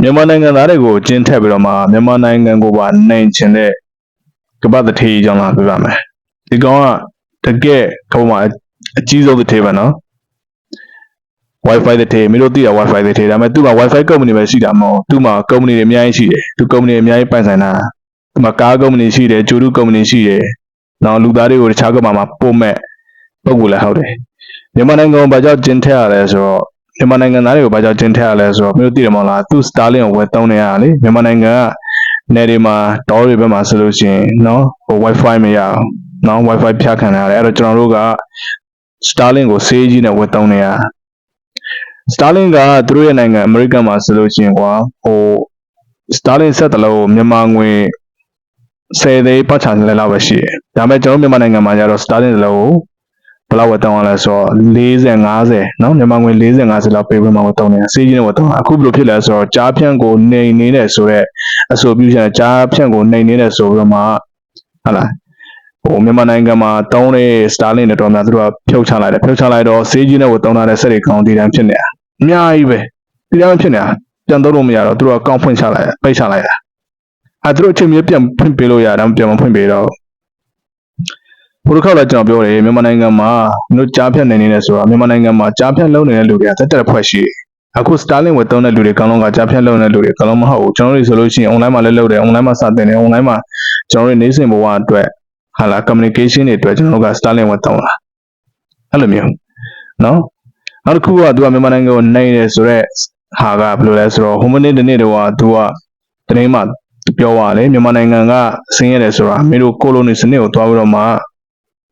မြန်မာနိုင်ငံသားတွေကိုကျင်းထက်ပြီးတော့မှမြန်မာနိုင်ငံကိုပါနိုင်ချင်တဲ့ကပတ်တစ်ထေးကြောင်းလာပြပါမယ်ဒီကောင်ကတကယ်ထုံးမှာအကြီးဆုံးတစ်ထေးပဲနော် Wi-Fi တစ်ထေးမင်းတို့သိတာ Wi-Fi တစ်ထေးဒါပေမဲ့သူ့မှာ Wi-Fi ကုမ္ပဏီပဲရှိတာမဟုတ်သူ့မှာကုမ္ပဏီတွေအများကြီးရှိတယ်သူကုမ္ပဏီအများကြီးပိုင်ဆိုင်တာသူ့မှာကားကုမ္ပဏီရှိတယ်ဂျိုတုကုမ္ပဏီရှိတယ်နောက်လူသားတွေကိုတခြားကမ္ဘာမှာပို့မဲ့ပုံကူလည်းဟုတ်တယ်မြန်မာနိုင်ငံကိုဘာကြောင့်ကျင်းထက်ရလဲဆိုတော့မြန်မာနိုင်ငံသားတွေကိုဘာကြောင့်ကျင်းထက်ရလဲဆိုတော့မင်းတို့သိတယ်မဟုတ်လားသူ Starlink ကိုဝယ်သုံးနေရတာလေမြန်မာနိုင်ငံကနယ်တွေမှာတောတွေဘက်မှာဆိုလို့ရှိရင်နော်ဟို Wi-Fi မရအောင်နော် Wi-Fi ဖြတ်ခံရတယ်အဲ့တော့ကျွန်တော်တို့က Starlink ကိုဆေးကြီးနဲ့ဝယ်သုံးနေရ Starlink ကသူတို့ရဲ့နိုင်ငံအမေရိကန်မှာဆိုလို့ရှိရင်ကွာဟို Starlink ဆက်တလို့မြန်မာငွေ10သိန်းပတ်ချာလဲလောက်ပဲရှိတယ်ဒါပေမဲ့ကျွန်တော်မြန်မာနိုင်ငံမှာကျတော့ Starlink တလို့ဘယ်လောက်ဝယ်တောင်းရလဲဆိုတော့40 50နော်မြန်မာငွေ40 50လောက်ပေးပြီးမှဝယ်တောင်းနေတာစီးကြီးနဲ့ဝယ်တောင်းတာအခုဘယ်လိုဖြစ်လဲဆိုတော့ကြားဖြန့်ကိုနှိမ်နေတဲ့ဆိုတော့အဆိုပြုချက်ကြားဖြန့်ကိုနှိမ်နေတဲ့ဆိုပြီးတော့မှဟုတ်လားဟိုမြန်မာနိုင်ငံမှာတောင်းတဲ့ Starlink တွေတော့များသူတို့ကဖြုတ်ချလိုက်တယ်ဖြုတ်ချလိုက်တော့စီးကြီးနဲ့ဝယ်တောင်းတဲ့စက်တွေကောင်းတည်တန်းဖြစ်နေတာအများကြီးပဲတည်တန်းဖြစ်နေတာပြန်သုံးလို့မရတော့သူတို့ကကောင်းဖွင့်ချလိုက်ပိတ်ချလိုက်တာသူတို့အချိန်မြေပြန်ဖွင့်ပေးလို့ရတယ်ပြန်မဖွင့်ပေးတော့ဘုရားခေါက်လည်းကျွန်တော်ပြောတယ်မြန်မာနိုင်ငံမှာတို့ကြားဖြတ်နေနေတယ်ဆိုတော့မြန်မာနိုင်ငံမှာကြားဖြတ်လုံးနေတဲ့လူတွေကတက်တက်ဖွဲ့ရှိအခု Starlink ဝယ်သုံးတဲ့လူတွေကောင်းလုံးကကြားဖြတ်လုံးနေတဲ့လူတွေကောင်းလုံးမဟုတ်ဘူးကျွန်တော်တို့ဆိုလို့ရှိရင် online မှာလည်းလုပ်တယ် online မှာစတင်တယ် online မှာကျွန်တော်တို့နေစဉ်ဘဝအတွက်ဟာလာ communication တွေအတွက်ကျွန်တော်တို့က Starlink ဝယ်သုံးတာအဲ့လိုမျိုးနော်နောက်တစ်ခုကသူကမြန်မာနိုင်ငံကိုနိုင်တယ်ဆိုတော့ဟာကဘယ်လိုလဲဆိုတော့ home minute ဒီနေ့တော့သူကတနေ့မှပြောသွားတယ်မြန်မာနိုင်ငံကဆင်းရဲတယ်ဆိုတာမင်းတို့ကိုလိုနီစနစ်ကိုတွားပြီးတော့မှ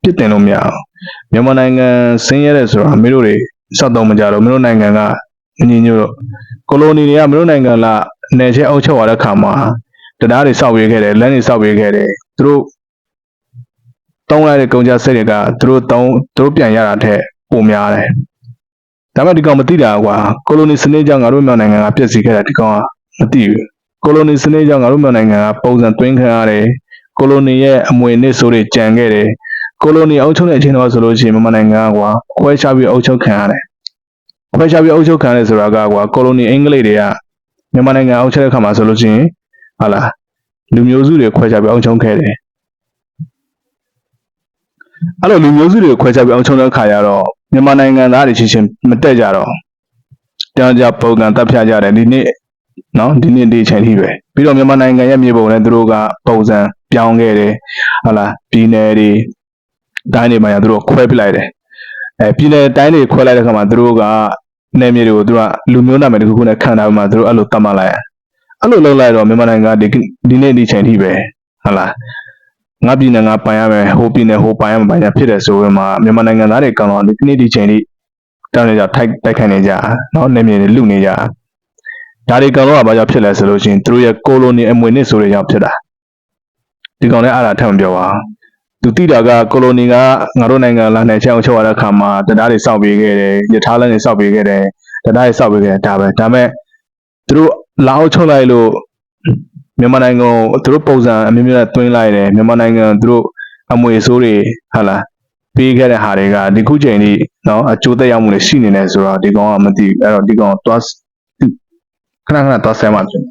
ပြစ်တင်လို့မရအောင်မြန်မာနိုင်ငံဆင်းရဲတယ်ဆိုတာမင်းတို့တွေစောက်တော့မကြတော့မင်းတို့နိုင်ငံကညီညွတ်ကိုလိုနီတွေကမင်းတို့နိုင်ငံလာနယ်ချဲအုပ်ချုပ်ရတဲ့ခါမှာတရားတွေစောက်ပေးခဲ့တယ်လမ်းတွေစောက်ပေးခဲ့တယ်သူတို့တုံးလိုက်တဲ့ကုန်ကြစိတ်တွေကသူတို့ပြန်ရတာထက်ပိုများတယ်ဒါပေမဲ့ဒီကောင်မသိတာကွာကိုလိုနီစနစ်ကြောင့်ငါတို့မြန်မာနိုင်ငံကပြည့်စည်ခဲ့တာဒီကောင်ကမသိဘူးကိုလိုနီစနစ်ကြောင့်ငါတို့မြန်မာနိုင်ငံကပုံစံသွင်းခံရတယ်ကိုလိုနီရဲ့အမွေအနှစ်ဆိုတွေကြံခဲ့တယ်ကိုလိုနီအုပ်ချုပ်တဲ့အချိန်တော့ဆိုလို့ရှိရင်မြန်မာနိုင်ငံကကွာခွဲခြားပြီးအုပ်ချုပ်ခံရတယ်ခွဲခြားပြီးအုပ်ချုပ်ခံရတယ်ဆိုတာကကွာကိုလိုနီအင်္ဂလိပ်တွေကမြန်မာနိုင်ငံအုပ်ချုပ်တဲ့ခါမှာဆိုလို့ရှိရင်ဟာလာလူမျိုးစုတွေခွဲခြားပြီးအုပ်ချုပ်ခဲ့တယ်အဲ့လိုလူမျိုးစုတွေခွဲခြားပြီးအုပ်ချုပ်တဲ့ခါကျတော့မြန်မာနိုင်ငံသားတွေချင်းချင်းမတက်ကြတော့တရားကြပုံကံတပ်ဖြတ်ကြတယ်ဒီနေ့နော်ဒီနေ့ဒီအချိန်ထိပဲပြီးတော့မြန်မာနိုင်ငံရဲ့မြေပုံနဲ့သူတို့ကပုံစံပြောင်းခဲ့တယ်ဟုတ်လားပြည်နယ်တွေတိုင်းတွေမှာသူတို့ခွဲပစ်လိုက်တယ်ပြည်နယ်တိုင်းတွေခွဲလိုက်တဲ့ခါမှာသူတို့ကနယ်မြေတွေကိုသူကလူမျိုးနာမည်တစ်ခုခုနဲ့ခံထားမှသူတို့အဲ့လိုတတ်မှတ်လိုက်အဲ့လိုလုပ်လိုက်တော့မြန်မာနိုင်ငံဒီနေ့ဒီချိန်ထိပဲဟုတ်လားငါပြည်နယ်ငါပိုင်ရမယ်ဟိုပြည်နယ်ဟိုပိုင်ရမယ်ပိုင်ရဖြစ်တယ်ဆိုရင်မှမြန်မာနိုင်ငံသားတွေကောင်းတော့ဒီနေ့ဒီချိန်ထိတောင်းနေကြတိုက်ခိုက်နေကြနော်နယ်မြေတွေလူနေကြဒါတွေကောင်းတော့ဘာကြောင့်ဖြစ်လဲဆိုလို့ရှိရင်သူတို့ရဲ့ကိုလိုနီအမွေနှစ်ဆိုတွေကြောင့်ဖြစ်တာဒီကောင်လည်းအားထပ်မပြောပါသူတိတာကကိုလိုနီကငါတို့နိုင်ငံလာနယ်ချောင်းချောရတဲ့အခါမှာတရားတွေစောက်ပေးခဲ့တယ်ယထာလန်းတွေစောက်ပေးခဲ့တယ်တရားတွေစောက်ပေးခဲ့တယ်ဒါမဲ့သူတို့လာအောင်ချုပ်လိုက်လို့မြန်မာနိုင်ငံကိုသူတို့ပုံစံအမျိုးမျိုးနဲ့တွင်းလိုက်တယ်မြန်မာနိုင်ငံသူတို့အမွေဆိုးတွေဟာလားပေးခဲ့တဲ့ဟာတွေကဒီခုချိန်ထိနော်အကျိုးသက်ရောက်မှုတွေရှိနေတယ်ဆိုတော့ဒီကောင်ကမသိဘူးအဲ့တော့ဒီကောင်သွားခဏသွားဆဲမှဖြစ်